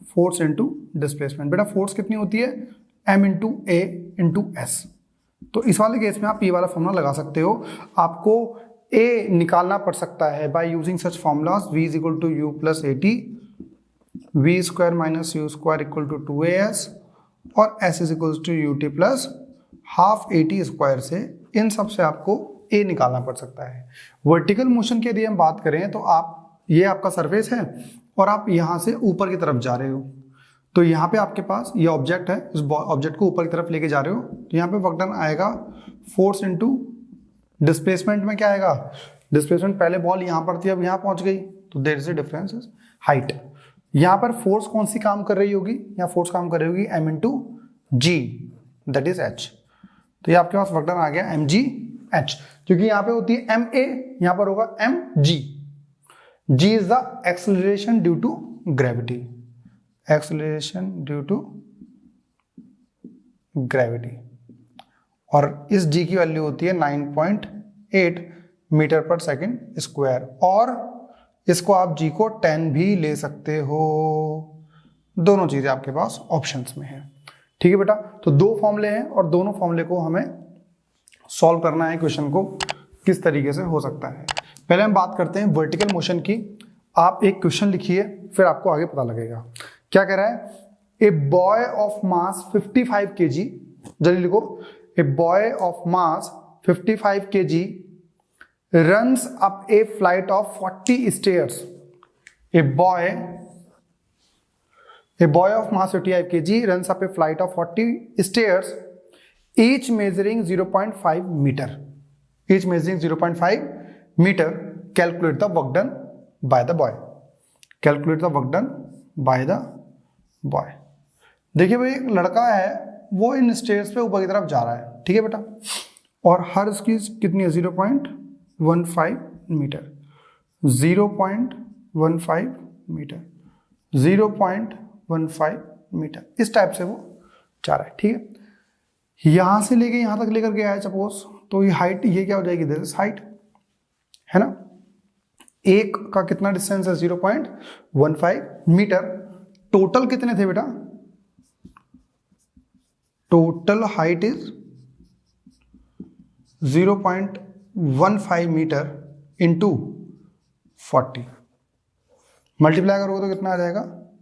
फोर्स इंटू डिस्प्लेसमेंट। बेटा फोर्स कितनी होती है, M into a into S. तो इस वाले केस में आप ये वाला फॉर्मूला लगा सकते हो। आपको ए निकालना पड़ सकता है by using such formulas, v is equal to u plus a t, v square minus u square equal to 2as, और s is equal to u t plus half a t square से इन सब से आपको a निकालना पड़ सकता है। वर्टिकल मोशन की यदि हम बात करें तो आप, ये आपका सरफेस है और आप यहाँ से ऊपर की तरफ जा रहे हो, तो यहाँ पे आपके पास ये ऑब्जेक्ट है, इस ऑब्जेक्ट को ऊपर की तरफ लेके जा रहे हो, तो यहाँ पे वर्क डन आएगा फोर्स इनटू डिस्प्लेसमेंट में क्या आएगा, डिस्प्लेसमेंट पहले बॉल यहाँ पर थी अब यहाँ पहुंच गई, तो there is a difference is height. यहाँ पर फोर्स कौन सी काम कर रही होगी, यहाँ फोर्स काम कर रही होगी m into g, that is h. तो ये आपके पास वर्क डन आ गया एम जी एच, क्योंकि यहाँ पे होती है एम ए, यहाँ पर होगा m g. G is the acceleration due to gravity, acceleration due to gravity, और इस g की वैल्यू होती है 9.8 मीटर पर सेकंड स्क्वायर, और इसको आप g को 10 भी ले सकते हो। दोनों चीजें आपके पास ऑप्शंस में है, ठीक है बेटा। तो 2 फॉर्मूले हैं और दोनों फॉर्मूले को हमें सॉल्व करना है, क्वेश्चन को किस तरीके से हो सकता है। पहले हम बात करते हैं वर्टिकल मोशन की। आप एक क्वेश्चन लिखिए, फिर आपको आगे पता लगेगा। क्या कह रहा है, a boy of mass 55 kg, जल्दी लिखो, a boy of mass 55 kg runs up a flight of 40 stairs. A boy of mass 55 kg runs up a flight of 40 stairs, each measuring 0.5 meter. Each measuring 0.5 meter. Calculate the work done by the boy. Calculate the work done by the boy. देखिए भाई, एक लड़का है, वो इन stairs पे ऊपर की तरफ जा रहा है, ठीक है बेटा, और हर इसकी कितनी है 0.15 मीटर, 0.15 मीटर, 0.15 मीटर, इस टाइप से वो जा रहा है, ठीक है। यहां से लेके यहां तक लेकर गया है सपोज, तो ये हाइट, ये क्या हो जाएगी, दिस इज हाइट, है ना। एक का कितना डिस्टेंस है 0.15 मीटर। टोटल कितने थे बेटा, total height is 0.15 metre into 40, multiply करोगे तो कितना आ जाएगा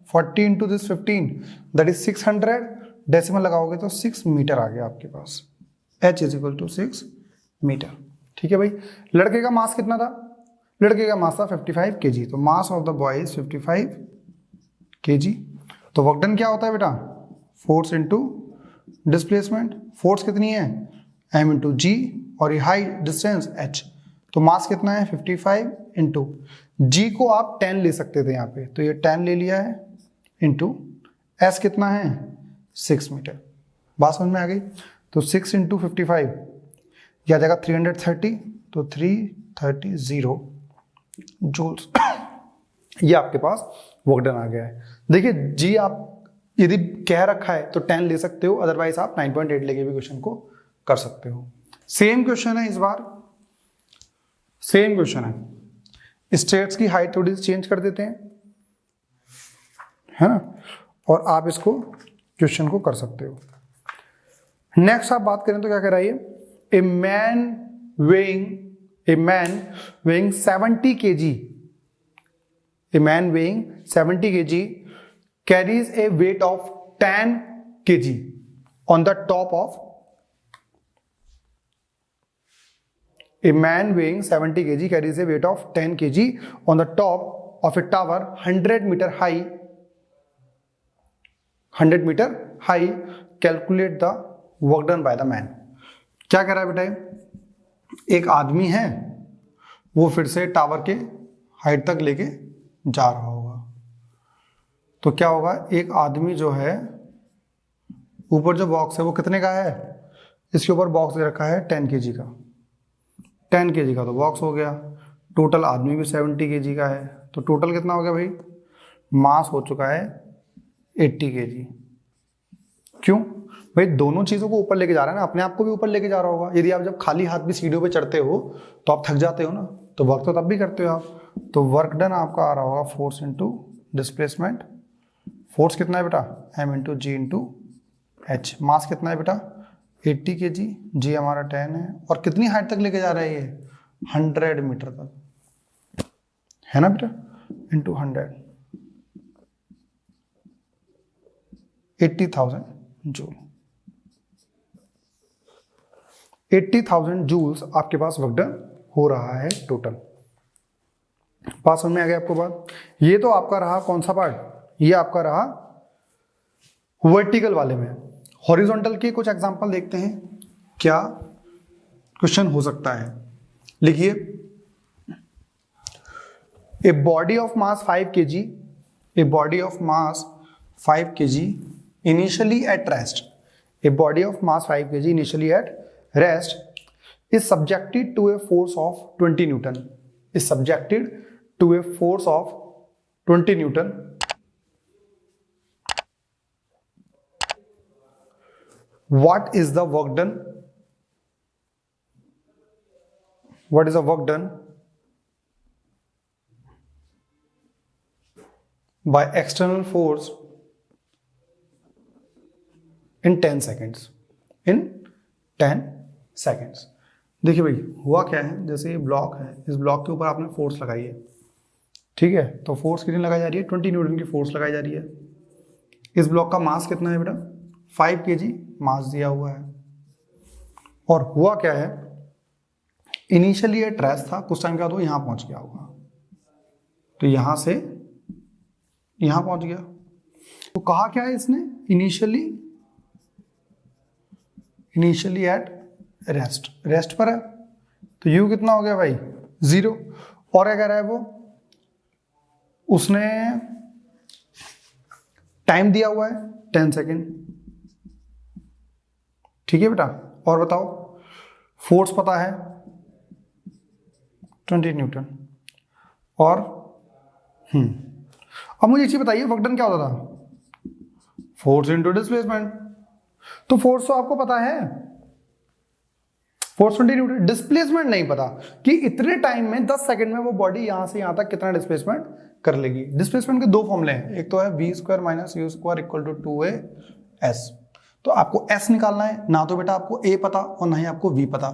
40 into this 15 that is 600, decimal लगाओगे तो 6 मीटर आ गया आपके पास, h is equal to 6 metre. ठीक है भाई। लड़के का मास कितना था, लड़के का मास था 55 kg, तो mass of the boy is 55 kg। तो वर्क डन क्या होता है बेटा, फोर्स इंटू डिस्प्लेसमेंट। फोर्स कितनी है m इंटू जी, और ये हाइट डिस्टेंस h, तो मास कितना है 55 इंटू जी को आप 10 ले सकते थे यहाँ पे, तो ये 10 ले लिया है, इंटू s कितना है 6 मीटर। बात समझ में आ गई। तो 6 इंटू 55 यह आ जाएगा 330, तो 330 जूल्स ये आपके पास वर्क डन आ गया है। देखिए जी आप यदि कह रखा है तो 10 ले सकते हो, अदरवाइज आप 9.8 लेके भी क्वेश्चन को कर सकते हो। सेम क्वेश्चन है इस बार, सेम क्वेश्चन है, स्टेट्स की हाइट थोड़ी सी चेंज कर देते हैं, है ना, और आप इसको क्वेश्चन को कर सकते हो। नेक्स्ट आप बात करें तो क्या कह रहा है ये, a man weighing 70 kg, a man weighing 70 kg carries a weight of 10 kg on the top of, a man weighing 70 kg carries a weight of 10 kg on the top of a tower 100 meter high, 100 meter high, calculate the work done by the man। क्या कह रहा है बेटा, एक आदमी है वो फिर से टावर के हाइट तक लेके जा रहा होगा, तो क्या होगा, एक आदमी जो है ऊपर जो बॉक्स है वो कितने का है, इसके ऊपर बॉक्स दे रखा है 10 kg का, 10 kg का तो बॉक्स हो गया, टोटल आदमी भी 70 kg का है, तो टोटल कितना हो गया भाई, मास हो चुका है 80 kg। क्यों भाई, दोनों चीजों को ऊपर लेके जा रहा है ना, अपने आप को भी ऊपर लेके जा रहा होगा। यदि आप जब खाली हाथ भी सीढ़ियों पे चढ़ते हो तो आप थक जाते हो ना, तो वर्क तो तब भी करते हो आप, तो वर्क डन आपका आ रहा होगा फोर्स इंटू डिस्प्लेसमेंट। फोर्स कितना है बेटा, m इंटू जी इंटू एच। मास कितना है बेटा 80 kg, जी हमारा 10 है, और कितनी हाइट तक लेके जा रहा है ये 100 मीटर तक, है ना बेटा, इंटू 100, 80,000 जूल। 80,000 जूल्स आपके पास वर्क डन हो रहा है टोटल। पास समझ में आ गया आपको बात। ये तो आपका रहा कौन सा पार्ट, ये आपका रहा वर्टिकल वाले में। हॉरिजॉन्टल के कुछ एग्जांपल देखते हैं क्या क्वेश्चन हो सकता है। लिखिए, a body of mass 5 kg, a body of mass 5 kg initially at rest, a body of mass 5 kg initially at rest is subjected to a force of 20 Newton, is subjected to a force of 20 Newton. What is the work done? What is the work done by external force in 10 seconds? In 10 seconds। देखिए भाई हुआ क्या है, जैसे ये block है, इस block के ऊपर आपने फोर्स लगाई है, ठीक है, तो फोर्स कितनी लगाई जा रही है 20 न्यूटन की फोर्स लगाई जा रही है। इस ब्लॉक का मास कितना है बेटा 5 kg मास दिया हुआ है, और हुआ क्या है, इनिशियली ये ट्रेस था, कुछ टाइम के बाद वो यहां पहुंच गया होगा, तो यहां से यहां पहुंच गया। तो कहा क्या है इसने, इनिशियली एट रेस्ट, रेस्ट पर है, तो यू कितना हो गया भाई 0। और क्या कह रहा है वो, उसने टाइम दिया हुआ है 10 सेकेंड, ठीक है बेटा। और बताओ फोर्स पता है 20 न्यूटन, और अब मुझे एक चीज बताइए, वर्क डन क्या होता था, फोर्स इनटू डिस्प्लेसमेंट। तो फोर्स तो आपको पता है, 420 न्यूटन। डिस्प्लेसमेंट नहीं पता कि इतने टाइम में 10 सेकंड में वो बॉडी यहां से यहां तक कितना डिस्प्लेसमेंट कर लेगी। डिस्प्लेसमेंट के दो फॉर्मूले हैं, एक तो है v square minus u square equal to 2as। तो आपको s निकालना है, ना तो बेटा आपको a पता और ना ही आपको v पता,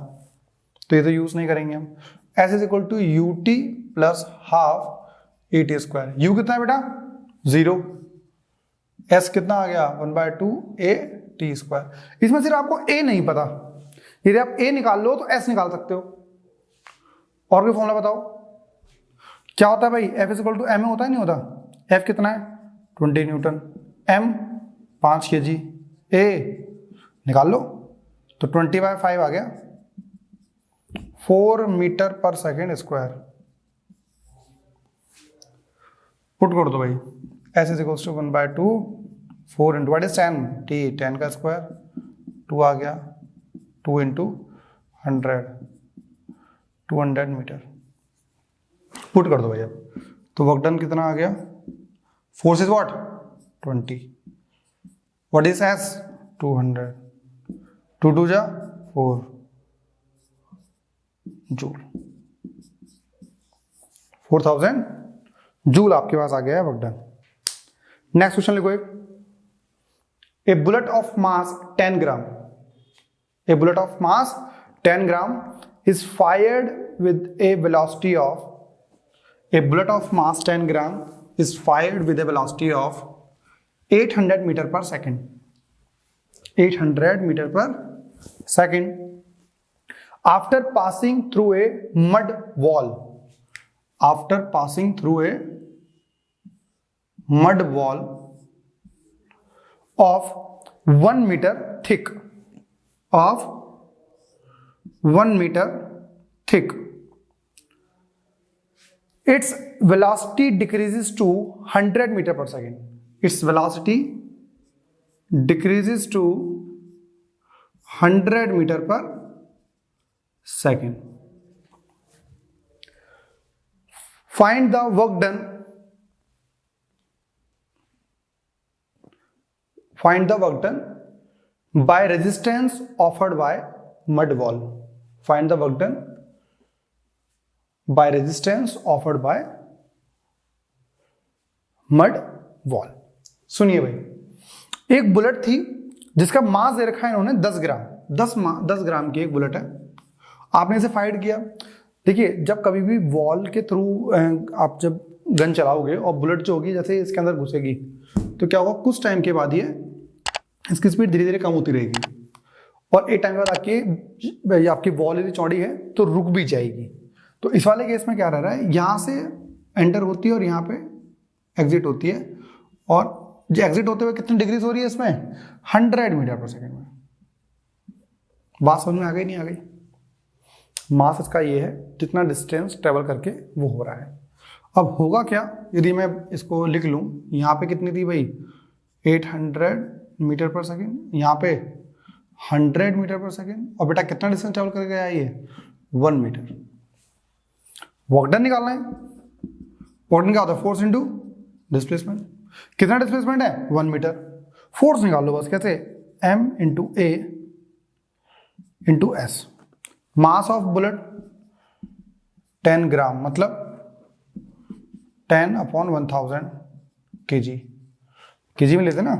तो ये तो यूज नहीं करेंगे हम। s is equal to ut plus half at square. u कितना है बेटा 0, s कितना आ गया 1/2 at स्क्वायर। इसमें सिर्फ आपको a नहीं पता, यदि आप a निकाल लो तो s निकाल सकते हो। और कोई फॉर्मूला बताओ क्या होता है भाई, F is equal to m होता है नहीं होता। F कितना है 20 न्यूटन, m 5 kg, a निकाल लो तो 20/5 आ गया 4 metre per second square. Put कर दो भाई, s is equal to 1/2 4 into what is 10 t 10 का स्क्वायर 2 आ गया 2 इंटू 100 200 मीटर। पुट कर दो भाई अब, तो वर्क डन कितना आ गया, force is what 20, what is S 200, 2 2 जा 4 जूल, 4000 जूल आपके पास आ गया है वर्क डन। नेक्स्ट क्वेश्चन लिखो, a bullet of mass 10 gram, a bullet of mass 10 gram is fired with a velocity of, a bullet of mass 10 gram is fired with a velocity of 800 meter per second, 800 meter per second after passing through a mud wall, after passing through a mud wall of 1 meter thick, of 1 meter thick. Its velocity decreases to 100 meter per second. Its velocity decreases to 100 meter per second. Find the work done. Find the work done by resistance offered by mud wall. Find the work done by resistance offered by mud wall. सुनिए भाई, एक bullet थी जिसका मास दे रखा है इन्होंने 10 ग्राम, 10 ग्राम की एक बुलेट है। आपने इसे फायर किया। देखिए, जब कभी भी वॉल के थ्रू आप जब गन चलाओगे और बुलेट जो होगी जैसे इसके अंदर घुसेगी तो क्या होगा, कुछ टाइम के बाद ये इसकी स्पीड धीरे धीरे कम होती रहेगी और एक टाइम के बाद आपकी वॉल यदि चौड़ी है तो रुक भी जाएगी। तो इस वाले केस में क्या रह रहा है, यहाँ से एंटर होती है और यहाँ पे एग्जिट होती है, और जो एग्जिट होते हुए कितनी डिग्रीज हो रही है इसमें 100 मीटर पर सेकेंड में। बात समझ में आ गई नहीं आ गई? मास इसका ये है जितना डिस्टेंस ट्रेवल करके वो हो रहा है। अब होगा क्या, यदि मैं इसको लिख लूँ, यहाँ पे कितनी थी भाई 800 मीटर पर सेकेंड, यहाँ पे 100 मीटर पर सेकेंड, और बेटा कितना डिस्टेंस ट्रेवल करके गया ये 1 मीटर। वर्क डन निकालना है। वर्क डन क्या होता है, फोर्स इंटू डिस्प्लेसमेंट। कितना डिस्प्लेसमेंट है 1 मीटर। फोर्स निकाल लो बस, कैसे m into a into S. Mass of bullet 10 ग्राम मतलब 10/1000 kg, kg में लेते ना,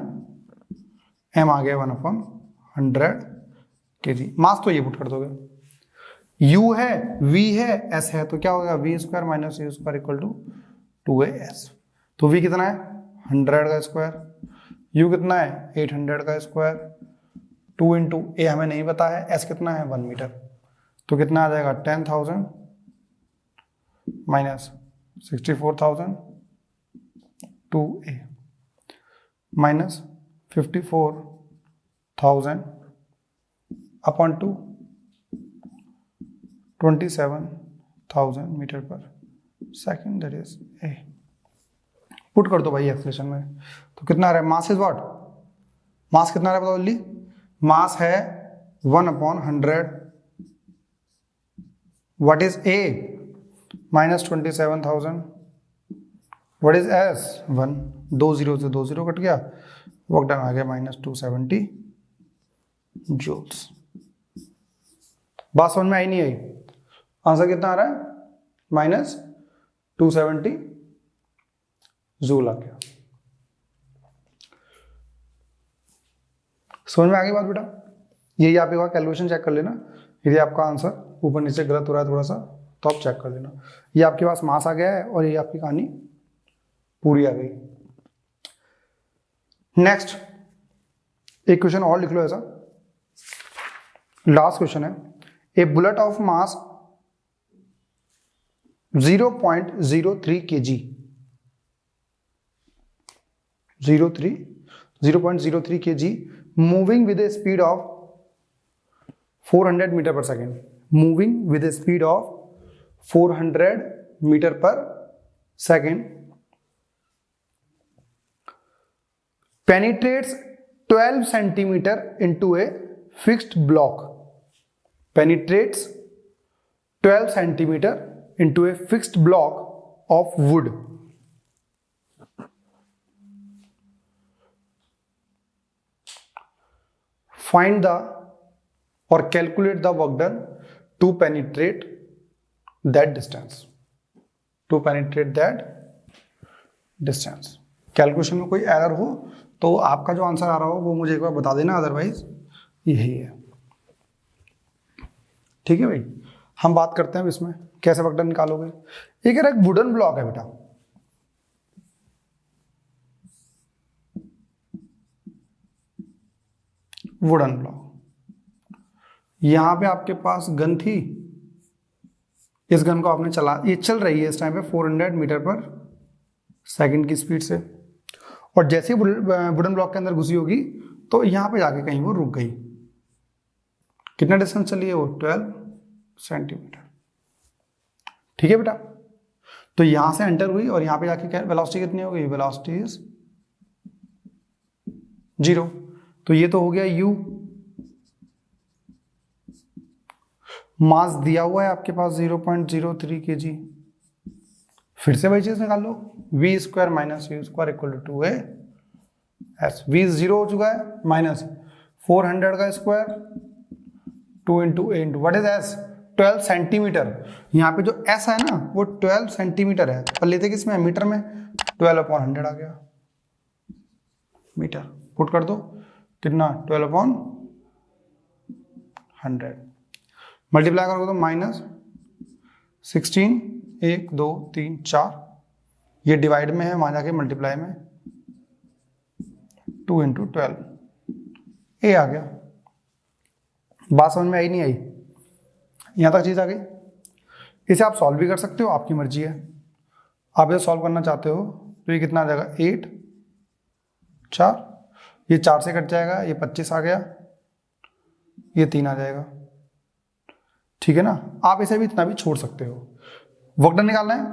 m आ गया 1/100 kg। मास तो ये पुट कर दोगे, u है, v है, s है, तो क्या होगा v square minus u square equal to 2as। तो v कितना है 100 का स्क्वायर, u कितना है 800 का स्क्वायर, 2 इंटू ए हमें नहीं पता है, s कितना है 1 मीटर, तो कितना आ जाएगा 10,000 minus 64,000 2a minus 54,000 upon 2 27,000 metre per second, that is a. Put कर दो भाई एक्सप्रेशन में, तो कितना आ रहा है, मास इज व्हाट, मास कितना आ रहा है बताओ जल्दी। मास है 1/100, what is a minus 27,000, what is S 1, 2 0 से 2 0 कट गया, वर्क डन आ गया -270 जूल्स। बात समझ में आई नहीं आई? आंसर कितना आ रहा है? -270 जूल आ गया। समझ में आ गई बात बेटा? यही आप एक बार कैलकुलेशन चेक कर लेना, यदि आपका आंसर ऊपर नीचे गलत हो रहा है थोड़ा सा तो आप चेक कर लेना। ये आपके पास मास आ गया है और ये आपकी कहानी पूरी आ गई। नेक्स्ट एक क्वेश्चन और लिख लो ऐसा, लास्ट क्वेश्चन है। ए bullet of mass 0.03 kg 0.03 kg moving with a speed of 400 meter per second, moving with a speed of 400 meter per second, penetrates 12 centimeter into a fixed block, penetrates 12 centimeter into a fixed block of wood. Find the or calculate the work done to penetrate that distance. To penetrate that distance. Calculation में कोई error हो तो आपका जो answer आ रहा हो वो मुझे एक बार बता देना, अदरवाइज यही है। ठीक है भाई, हम बात करते हैं अब इसमें कैसे वर्क डन निकालोगे। एक वुडन ब्लॉक है बेटा, वुडन ब्लॉक, यहां पे आपके पास गन थी, इस गन को आपने चला, ये चल रही है इस टाइम पे 400 मीटर पर सेकंड की स्पीड से, और जैसे ही वुडन ब्लॉक के अंदर घुसी होगी तो यहां पे जाके कहीं वो रुक गई। कितना डिस्टेंस चली है वो? 12 सेंटीमीटर। ठीक है बेटा, तो यहां से एंटर हुई और यहां पे जाके वेलोसिटी कितनी हो गई? Velocity is 0। तो ये तो हो गया u। मास दिया हुआ है आपके पास 0.03 kg। फिर से वही चीज निकाल लो, v square minus u square equal to 2a। v 0 हो चुका है, माइनस 400 का square 2 into a into what is s 12 centimetre. यहाँ पे जो s है ना वो 12 सेंटीमीटर है, पर लेते किसमें? मीटर में। 12/100 आ गया मीटर। पुट कर दो, कितना? 12/100। मल्टीप्लाई करोगे तो -16, 1 2 3 4, ये डिवाइड में है, वहां जाके मल्टीप्लाई में 2 इंटू 12 ए आ गया। बात समझ में आई नहीं आई? यहां तक चीज आ गई। इसे आप सॉल्व भी कर सकते हो, आपकी मर्जी है। आप इसे सॉल्व करना चाहते हो तो ये कितना आ जाएगा? 8 4, ये 4 से कट जाएगा, ये 25 आ गया, ये 3 आ जाएगा। ठीक है ना, आप इसे भी इतना भी छोड़ सकते हो। वर्क डन निकालना है।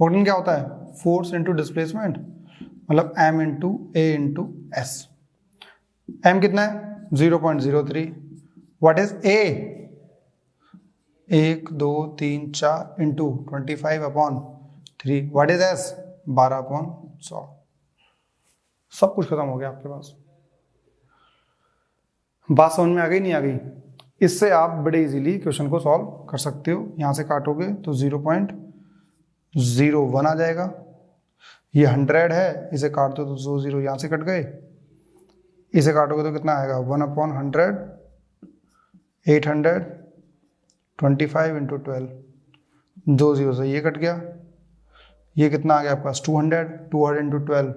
वर्क डन क्या होता है? फोर्स इंटू डिस्प्लेसमेंट, मतलब m into a into S. m कितना है? 0.03। What is a? 1 2 3 4 into 25/3। What is s? 12/100। सब कुछ खत्म हो गया आपके पास। बात समझ में आ गई नहीं आ गई? इससे आप बड़े इजीली क्वेश्चन को सॉल्व कर सकते हो। यहां से काटोगे तो 0.01 आ जाएगा। ये 100 है, इसे काट दो तो 2 0 यहां से कट गए। इसे काटोगे तो कितना आएगा? 1/100, 800, 25 इंटू 12, 2 0 से ये कट गया। ये कितना आ गया आपके पास? 200 इंटू 12,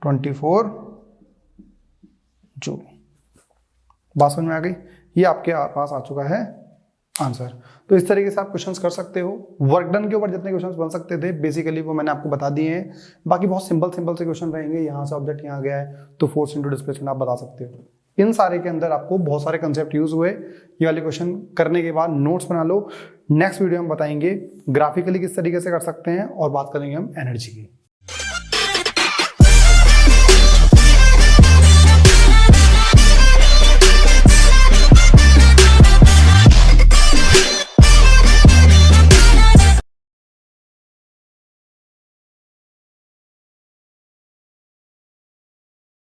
24 जूल। बात समझ में आ गई? ये आपके पास आ चुका है आंसर। तो इस तरीके से आप क्वेश्चंस कर सकते हो। वर्क डन के ऊपर जितने क्वेश्चंस बन सकते थे बेसिकली वो मैंने आपको बता दिए हैं। बाकी बहुत सिंपल से क्वेश्चन रहेंगे। यहाँ से ऑब्जेक्ट यहाँ गया है तो फोर्स इंटू डिस्प्लेसमेंट आप बता सकते हो। इन सारे के अंदर आपको बहुत सारे कंसेप्ट यूज हुए। ये वाले क्वेश्चन करने के बाद नोट्स बना लो। नेक्स्ट वीडियो में बताएंगे ग्राफिकली किस तरीके से कर सकते हैं और बात करेंगे हम एनर्जी की।